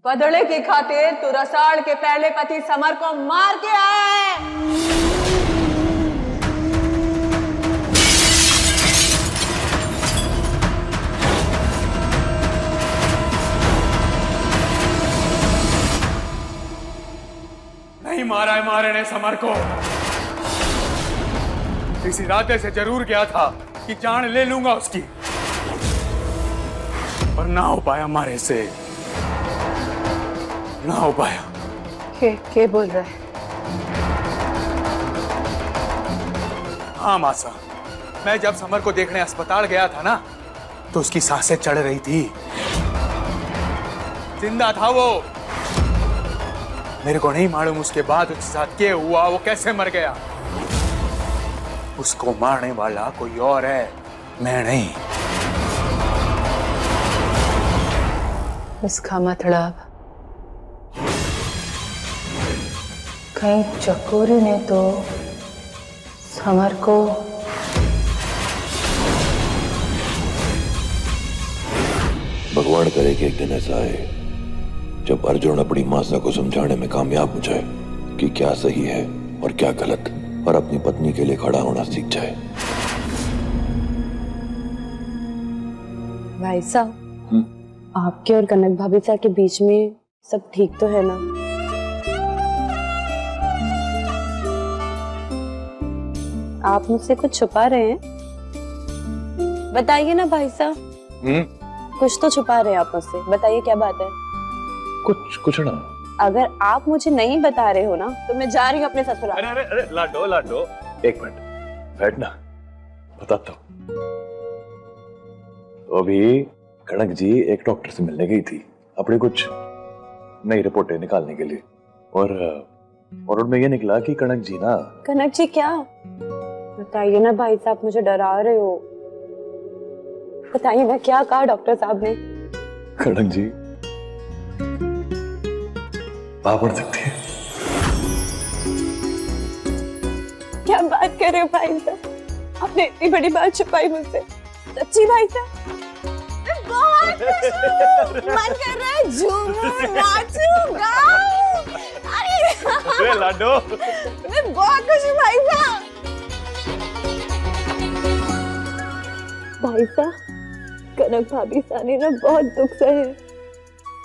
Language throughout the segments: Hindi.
बदले की खातिर तू रसाल के पहले पति समर को मार के आया है। नहीं मारा है मारे ने समर को। इस इरादे से जरूर गया था कि जान ले लूंगा उसकी, पर ना हो पाया मारे से, ना हो पाया। के बोल रहा है? हाँ मासा, मैं जब समर को देखने अस्पताल गया था ना, तो उसकी सांसें चढ़ रही थी, जिंदा था वो। मेरे को नहीं मालूम उसके बाद उसके साथ क्या हुआ, वो कैसे मर गया। उसको मारने वाला कोई और है, मैं नहीं। इसका मतलब कहीं चकोरी ने तो समर को भगवान करे कि एक दिन ऐसा आए जब अर्जुन अपनी मासा को समझाने में कामयाब हो जाए कि क्या सही है और क्या गलत, और अपनी पत्नी के लिए खड़ा होना सीख जाए। भाई साहब, आपके और कनक भाभी साहब के बीच में सब ठीक तो है ना? आप मुझसे कुछ छुपा रहे हैं? बताइए ना भाई साहब। कुछ तो छुपा रहे हैं आप मुझसे, बताइए क्या बात है? कुछ ना। अगर आप मुझे नहीं बता रहे हो ना, तो मैं जा रही हूँ अपने ससुराल। अरे अरे अरे लाडो, एक मिनट बैठ ना, बताता हूँ। तो अभी कनक जी एक डॉक्टर से मिलने गई थी अपनी कुछ नई रिपोर्टें निकालने के लिए, और उनमें ये निकला कि कनक जी ना। कनक जी क्या? बताइए ना भाई साहब, मुझे डरा रहे हो। बताइए ना क्या कहा डॉक्टर साहब ने? कनक जी आप पढ़ सकती हैं। क्या बात कर रहे हो भाई साहब? आपने इतनी बड़ी बात छुपाई मुझसे। सच्ची भाई साहब? मैं बहुत खुश हूँ। मन कर रहा है झूमूं, नाचूं, गाऊं। अरे लाडो, मैं बहुत खुश हूँ भाई साहब। भाई साहब, कनक भाभी सानी ने बहुत दुख सहे।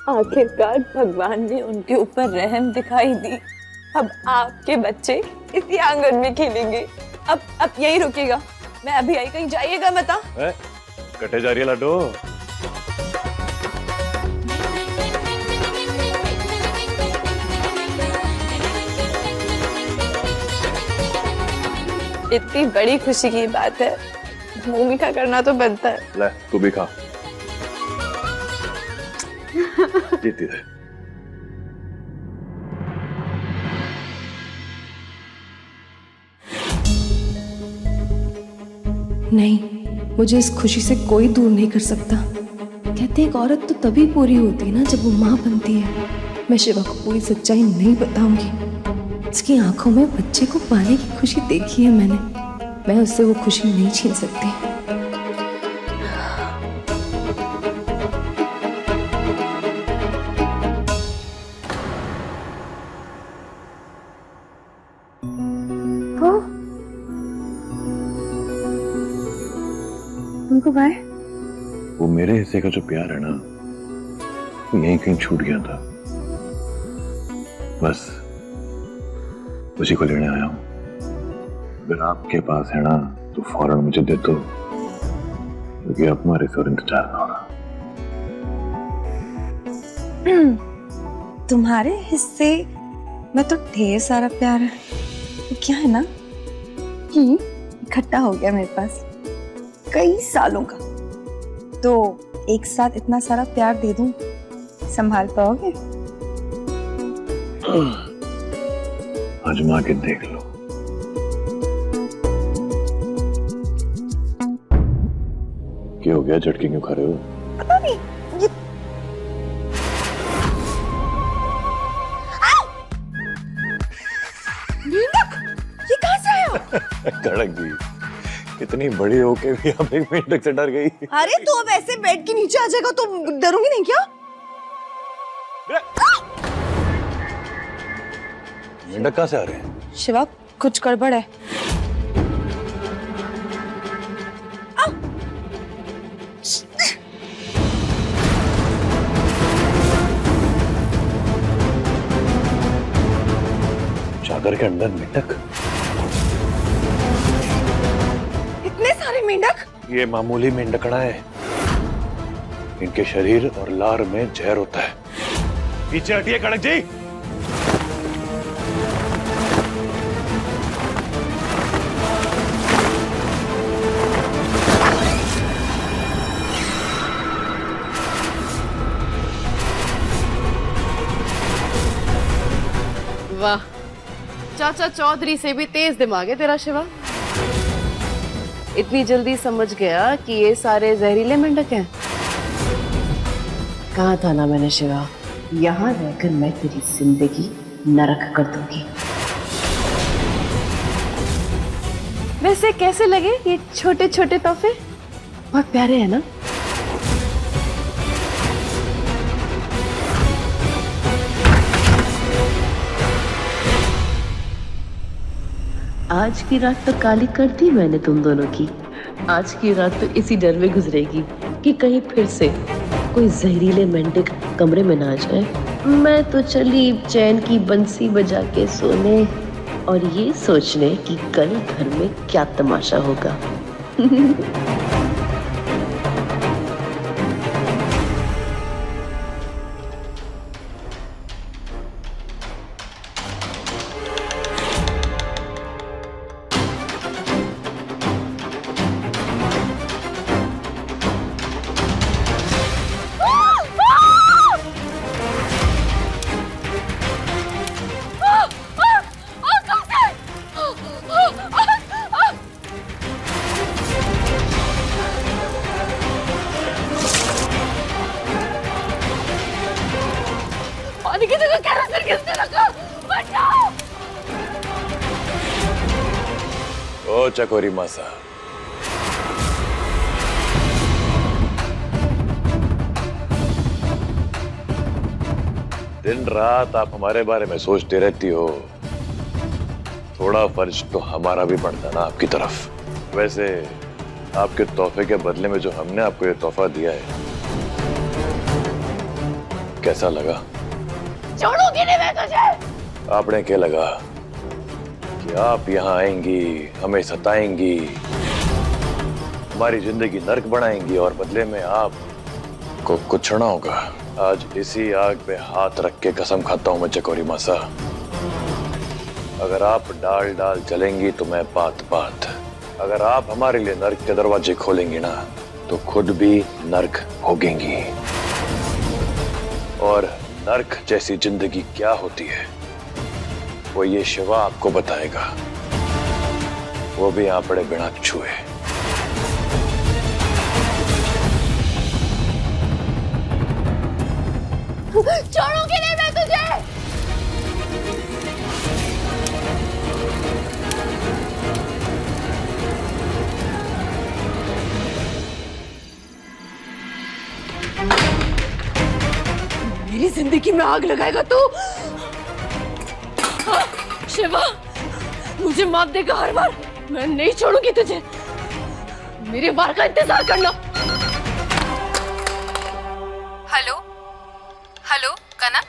आखिरकार भगवान ने उनके ऊपर रहम दिखाई दी। अब आपके बच्चे इसी आंगन में खेलेंगे। अब यही रुकेगा, मैं अभी आई, कहीं जाइएगा मत। कटे जा रही है लाडो। इतनी बड़ी खुशी की बात है, मुंह मीठा करना तो बनता है। ले तू भी खा। जीती रहे। नहीं, मुझे इस खुशी से कोई दूर नहीं कर सकता। कहते हैं एक औरत तो तभी पूरी होती है ना जब वो माँ बनती है। मैं शिवा को पूरी सच्चाई नहीं बताऊंगी। इसकी आंखों में बच्चे को पाने की खुशी देखी है मैंने। मैं उससे वो खुशी नहीं छीन सकती। उनको भाई, वो मेरे हिस्से का जो प्यार है ना, वो यहीं कहीं छूट गया था। बस उसी को लेने आया हूं। अगर आपके पास है ना तो फौरन मुझे दे दो, क्योंकि अब हमारे से और इंतजार ना हो रहा। तुम्हारे हिस्से में तो ढेर सारा प्यार है। तो क्या है ना कि इकट्ठा हो गया मेरे पास कई सालों का, तो एक साथ इतना सारा प्यार दे दूं, संभाल पाओगे? आजमा के देख लो। क्या हो गया, झटके क्यों खा रहे हो? पता नहीं, ये कहां से आया? कड़क जी, कितनी बड़ी होके भी आप एक मेंढक से डर गई। अरे तो अब ऐसे बेड के नीचे आ जाएगा तो डरोगी नहीं क्या? मेंढक कहाँ से आ रहे हैं? शिवा कुछ गड़बड़ है। चादर के अंदर मेंढक? इतने सारे मेंढक? ये मामूली मेंढकड़ा है। इनके शरीर और लार में जहर होता है। पीछे हटिए कड़क जी। वाह, चाचा चौधरी से भी तेज दिमाग है तेरा शिवा। इतनी जल्दी समझ गया कि ये सारे जहरीले मेंढक हैं। कहा था ना मैंने शिवा, यहाँ रहकर मैं तेरी जिंदगी नरक कर दूंगी। वैसे कैसे लगे ये छोटे छोटे तोहफे? बहुत प्यारे हैं ना? आज की रात तो काली कर दी मैंने तुम दोनों की। आज की रात तो इसी डर में गुजरेगी कि कहीं फिर से कोई जहरीले मेंढक कमरे में ना आ जाए। मैं तो चली चैन की बंसी बजा के सोने और ये सोचने कि कल घर में क्या तमाशा होगा। ओ चकोरी मासा, दिन रात आप हमारे बारे में सोचते रहती हो। थोड़ा फर्ज तो हमारा भी बनता ना आपकी तरफ। वैसे आपके तोहफे के बदले में जो हमने आपको ये तोहफा दिया है, कैसा लगा? छोड़ूंगी नहीं मैं तुझे। आपने क्या लगा कि आप यहाँ आएंगी, हमें सताएंगी, हमारी जिंदगी नर्क बनाएंगी और बदले में आपको कुछ ना होगा? आज इसी आग पे हाथ रख के कसम खाता हूं मैं चकोरी मासा, अगर आप डाल डाल चलेंगी तो मैं बात बात। अगर आप हमारे लिए नर्क के दरवाजे खोलेंगी ना तो खुद भी नर्क भोगेंगी। और नर्क जैसी जिंदगी क्या होती है वो ये शिवा आपको बताएगा, वो भी आपड़े बिना छुए। छोड़ूंगी नहीं मैं तुझे। मेरी जिंदगी में आग लगाएगा तू? शिवा, मुझे माफ देगा हर बार। मैं नहीं छोड़ूंगी तुझे। मेरे बार का इंतजार करना। हेलो हेलो कनक,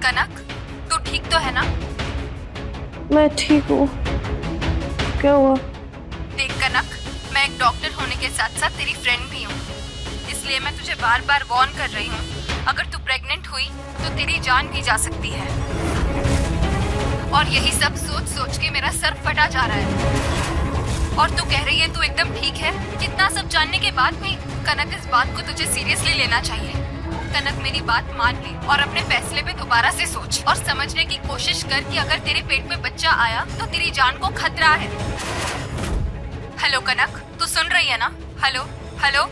कनक तू ठीक तो है ना? मैं ठीक हूँ। क्या हुआ? देख कनक, मैं एक डॉक्टर होने के साथ साथ तेरी फ्रेंड भी हूँ, इसलिए मैं तुझे बार बार वार्न कर रही हूँ। अगर तू प्रेग्नेंट हुई तो तेरी जान भी जा सकती है। और यही सब सोच सोच के मेरा सर फटा जा रहा है। और तू कह रही है तू एकदम ठीक है। इतना सब जानने के बाद भी कनक, इस बात को तुझे सीरियसली लेना चाहिए। कनक, मेरी बात मान ले और अपने फैसले पे दोबारा से सोच और समझने की कोशिश कर कि अगर तेरे पेट में बच्चा आया तो तेरी जान को खतरा है। हेलो कनक, तू सुन रही है ना? Hello hello.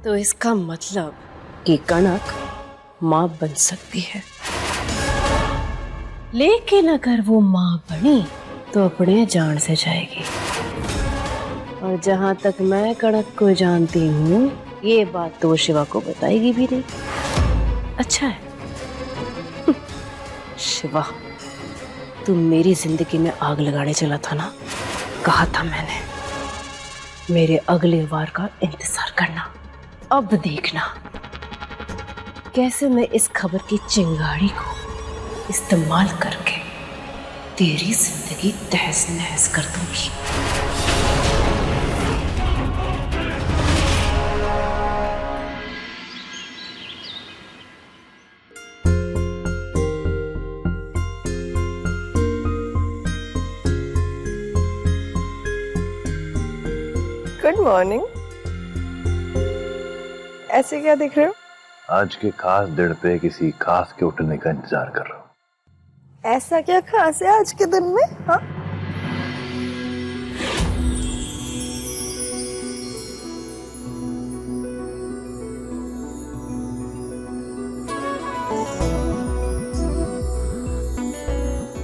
तो इसका मतलब कि कनक मां बन सकती है, लेकिन अगर वो माँ बनी तो अपने जान से जाएगी। और जहां तक मैं कड़क को जानती हूँ, ये बात तो वो शिवा को बताएगी भी नहीं। अच्छा है शिवा, तुम मेरी जिंदगी में आग लगाने चला था ना, कहा था मैंने मेरे अगले वार का इंतजार करना। अब देखना कैसे मैं इस खबर की चिंगारी को इस्तेमाल करके तेरी जिंदगी तहस नहस कर दूंगी। Good morning. ऐसे क्या देख रहे हो? आज के खास दिन पे किसी खास के उठने का इंतजार कर रहा हूँ। ऐसा क्या खास है आज के दिन में? हाँ,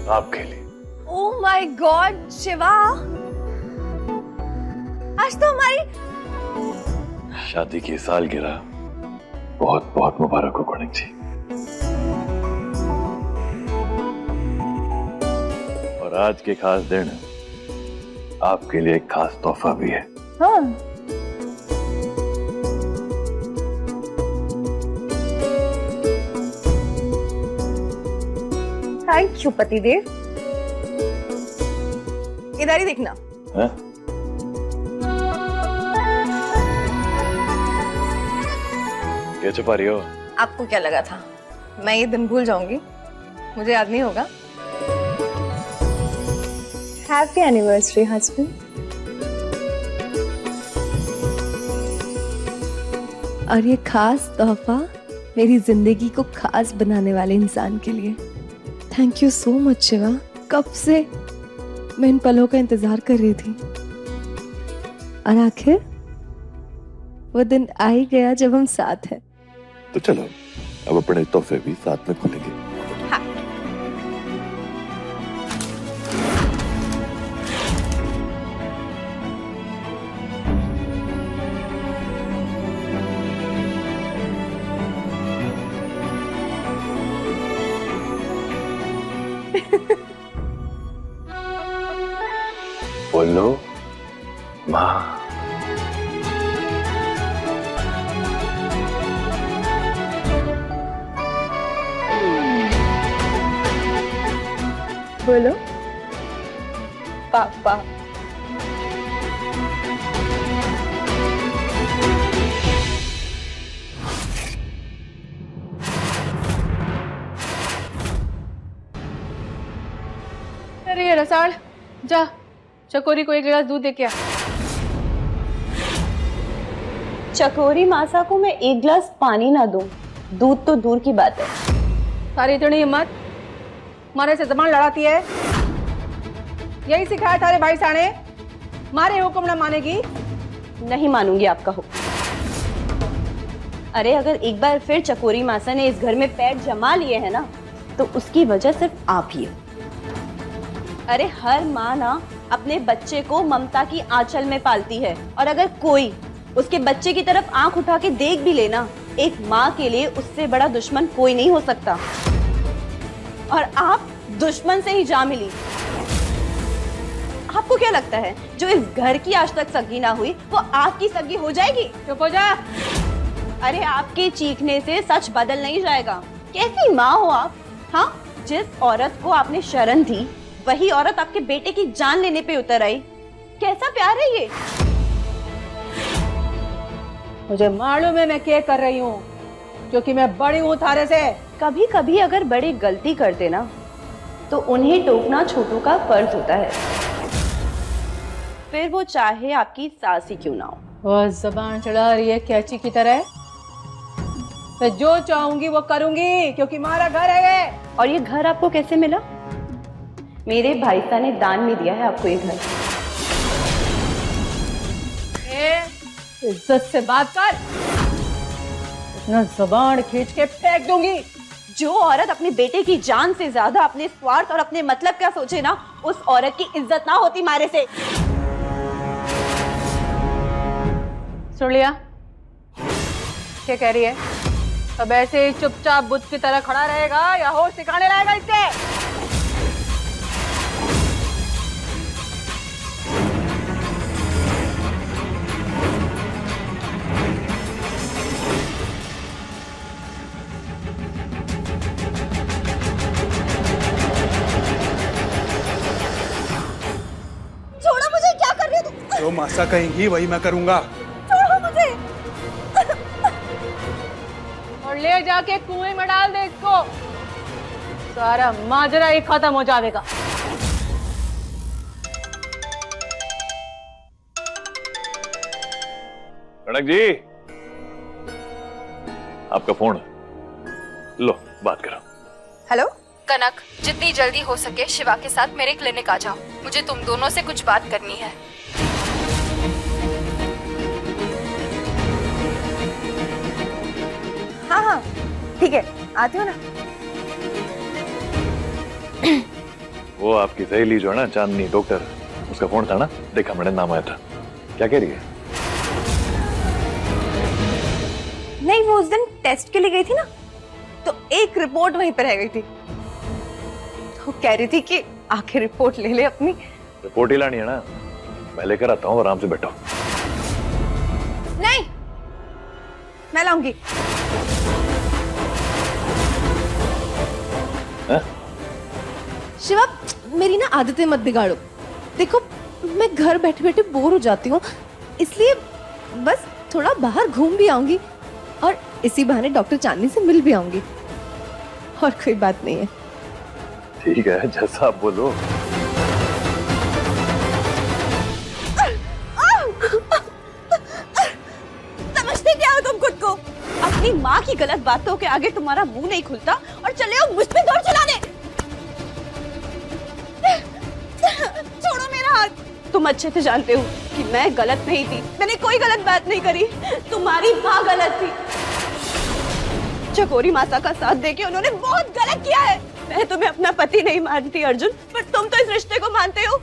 आपके लिए। ओह माय गॉड शिवा, आज तो हमारी शादी की सालगिरह बहुत बहुत मुबारक हो कणक जी। और आज के खास दिन आपके लिए एक खास तोहफा भी है। हाँ, थैंक यू पतिदेव। इधर ही देखना। है? क्या छुपा रही हो? आपको क्या लगा था मैं ये दिन भूल जाऊंगी? मुझे याद नहीं होगा? Happy anniversary husband. और ये खास तोहफा मेरी जिंदगी को खास बनाने वाले इंसान के लिए। Thank you so much Shiva. कब से मैं इन पलों का इंतजार कर रही थी, और आखिर वो दिन आ ही गया जब हम साथ हैं। तो चलो अब अपने तोहफे भी साथ में खोलेंगे। हाँ। बोलो माँ। बोलो पापा। अरे ये रसाल, जा चकोरी को एक गिलास दूध दे के आ। चकोरी मासा को मैं एक गिलास पानी ना दूं, दूध तो दूर की बात है। सारी इतनी हिम्मत मारे से जबान लड़ाती है। यही सिखाया थारे भाई साने, मारे हुक्म ना मानेगी। नहीं मानूंगी आपका हुक्म। अरे अगर एक बार फिर चकोरी मासा ने इस घर में पैर जमा लिए है ना, तो उसकी वजह सिर्फ आप ही हो। अरे हर माँ ना अपने बच्चे को ममता की आंचल में पालती है, और अगर कोई उसके बच्चे की तरफ आंख उठा के देख भी लेना, एक माँ के लिए उससे बड़ा दुश्मन कोई नहीं हो सकता। और आप दुश्मन से ही जा मिली। आपको क्या लगता है जो इस घर की आज तक सगी ना हुई, वो आपकी सगी हो जाएगी? चुप हो जा। अरे आपके चीखने से सच बदल नहीं जाएगा। कैसी माँ हो आप? हाँ, जिस औरत को आपने शरण दी, वही औरत आपके बेटे की जान लेने पे उतर आई। कैसा प्यार है ये? मुझे मालूम है मैं क्या कर रही हूँ, क्योंकि मैं बड़ी हूँ थारे से। कभी कभी अगर बड़े गलती करते ना, तो उन्हें टोकना छोटों का फर्ज होता है, फिर वो चाहे आपकी सास ही क्यों ना हो। वो जबान चढ़ा रही है कैची की तरह। मैं जो चाहूंगी वो करूंगी, क्योंकि हमारा घर है ये। और ये घर आपको कैसे मिला? मेरे भाई साहब ने दान में दिया है आपको ये घर। इज्जत से बात कर, इतना जबान खींच के फेंक दूंगी। जो औरत अपने बेटे की जान से ज्यादा अपने स्वार्थ और अपने मतलब क्या सोचे ना, उस औरत की इज्जत ना होती मारे से। सुन लिया क्या कह रही है? अब ऐसे ही चुपचाप बुद्ध की तरह खड़ा रहेगा या होश सिखाने लाएगा इससे? छोड़ो मुझे, क्या कर रही हो तुम? जो मासा कहेंगी वही मैं करूंगा। छोड़ो मुझे। और ले जाके कुएं में डाल दे इसको, सारा माजरा ही खत्म हो जाएगा। कनक जी, आपका फोन, लो बात करो। हेलो कनक, जितनी जल्दी हो सके शिवा के साथ मेरे क्लिनिक आ जाओ। मुझे तुम दोनों से कुछ बात करनी है। हाँ हाँ ठीक है, आती हो ना। वो आपकी सहेली जो है ना, चांदनी डॉक्टर, उसका फोन था ना, देखा मैंने, नाम आया था। क्या कह रही है? नहीं, वो उस दिन टेस्ट के लिए गई थी ना, तो एक रिपोर्ट वहीं पर रह गई थी। तो कह रही थी कि आखिर रिपोर्ट ले ले अपनी। रिपोर्ट ही लानी है ना, मैं लेकर आता हूँ, आराम से बैठो। नहीं, मैं लाऊंगी। शिवा, मेरी ना आदतें मत बिगाड़ो। देखो, मैं घर बैठे बैठे बोर हो जाती हूँ, इसलिए बस थोड़ा बाहर घूम भी आऊंगी और इसी बहाने डॉक्टर चांदनी से मिल भी आऊंगी, और कोई बात नहीं है। ठीक है, जैसा आप बोलो। समझते क्या हो तुम खुद को? अपनी माँ की गलत बातों के आगे तुम्हारा मुंह नहीं खुलता और चले हो मुझ पे दौड़ चलाने। छोड़ो मेरा हाथ। तुम अच्छे से जानते हो कि मैं गलत नहीं थी, मैंने कोई गलत बात नहीं करी, तुम्हारी माँ गलत थी। चकोरी माता का साथ देके उन्होंने बहुत गलत किया है। मैं तुम्हें अपना पति नहीं मानती अर्जुन, पर तुम तो इस रिश्ते को मानते हो।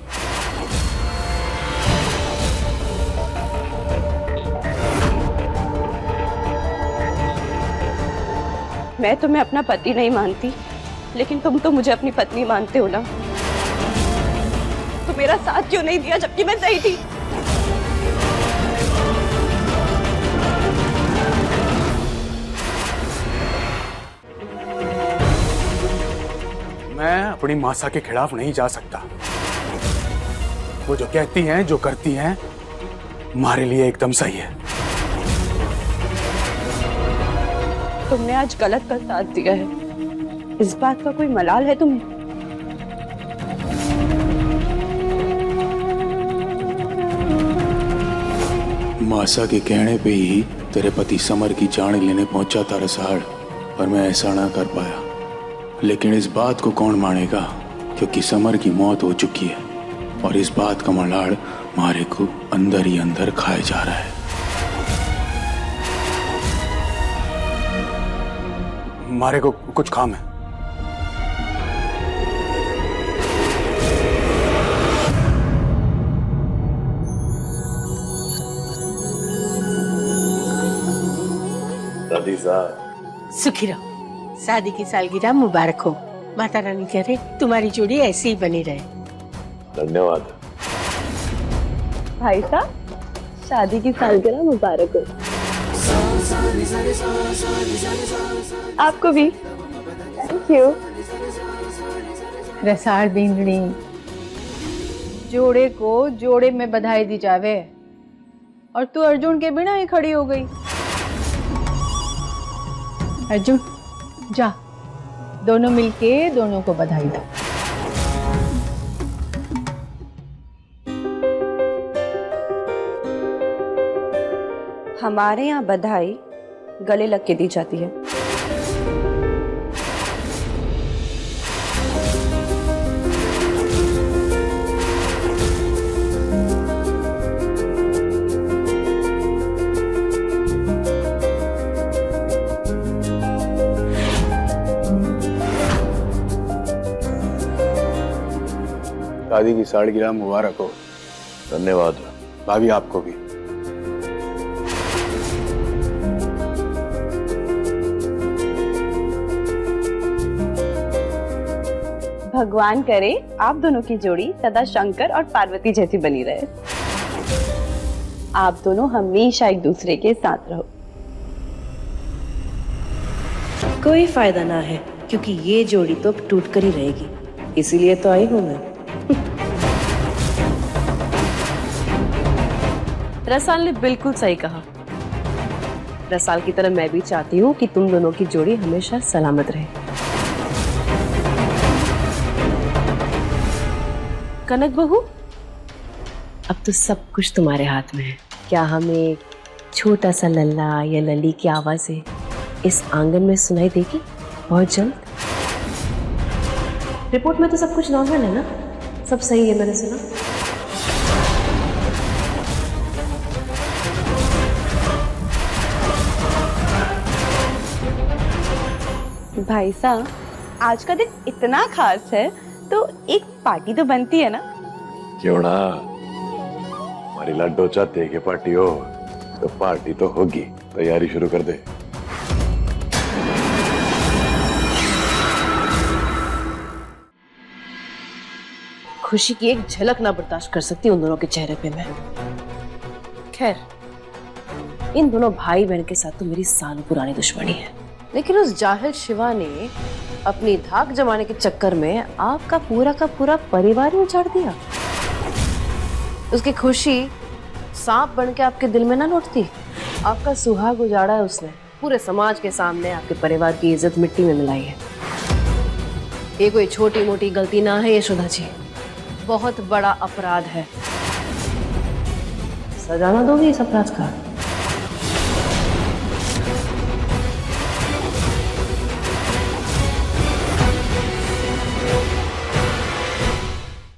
मैं तुम्हें अपना पति नहीं मानती, लेकिन तुम तो मुझे अपनी पत्नी मानते हो ना। तो मेरा साथ क्यों नहीं दिया जबकि मैं सही थी? मैं अपनी मासा के खिलाफ नहीं जा सकता। वो जो कहती हैं, जो करती हैं, हमारे लिए एकदम सही है। तुमने आज गलत का साथ दिया है, इस बात का कोई मलाल है तुम्हें? मासा के कहने पे ही तेरे पति समर की जान लेने पहुंचा था रसाड़, पर मैं ऐसा ना कर पाया। लेकिन इस बात को कौन मानेगा, क्योंकि समर की मौत हो चुकी है और इस बात का मलाड़ मारे को अंदर ही अंदर खाया जा रहा है। मारे को कुछ काम है। दादी साहब, सुखी रहो। शादी की सालगिरह मुबारक हो। माता रानी करे तुम्हारी जोड़ी ऐसी ही बनी रहे। धन्यवाद। भाई साहब, शादी की सालगिरह मुबारक हो। आपको भी। Thank you. रसाड़ बिंगड़ी, जोड़े को जोड़े में बधाई दी जावे, और तू अर्जुन के बिना ही खड़ी हो गई। अर्जुन जा, दोनों मिलके दोनों को बधाई दो। हमारे यहाँ बधाई गले लग के दी जाती है। शादी की सालगिरह मुबारक हो। धन्यवाद। भाभी आपको भी। भगवान करे आप दोनों की जोड़ी सदा शंकर और पार्वती जैसी बनी रहे। आप दोनों हमेशा एक दूसरे के साथ रहो। कोई फायदा ना है, क्योंकि ये जोड़ी तो अब टूट कर ही रहेगी, इसीलिए तो आई हूं मैं। रसाल ने बिल्कुल सही कहा। रसाल की तरह मैं भी चाहती हूँ कि तुम दोनों की जोड़ी हमेशा सलामत रहे। कनक बहू, अब तो सब कुछ तुम्हारे हाथ में है। क्या हमें छोटा सा लल्ला या लली की आवाज़ें इस आंगन में सुनाई देगी बहुत जल्द? रिपोर्ट में तो सब कुछ नॉर्मल है ना? सब सही है, मैंने सुना। भाई साहब, आज का दिन इतना खास है तो एक पार्टी तो बनती है ना? क्यों ना, हमारी लड्डू चाहते हैं कि पार्टी हो, तो पार्टी तो होगी। तैयारी शुरू कर दे। खुशी की एक झलक ना बर्दाश्त कर सकती उन दोनों के चेहरे पे मैं। खैर, इन दोनों भाई बहन के साथ तो मेरी सालों पुरानी दुश्मनी है, लेकिन उस जाहिल शिवा ने अपनी धाक जमाने के चक्कर में आपका पूरा का पूरा परिवार ही उजाड़ दिया। उसकी खुशी सांप बन के आपके दिल में ना लौटती। आपका सुहाग उजाड़ा है उसने, पूरे समाज के सामने आपके परिवार की इज्जत मिट्टी में मिलाई है। ये कोई छोटी मोटी गलती ना है यशोदा जी, बहुत बड़ा अपराध है। सजा ना दोगे इस अपराध का?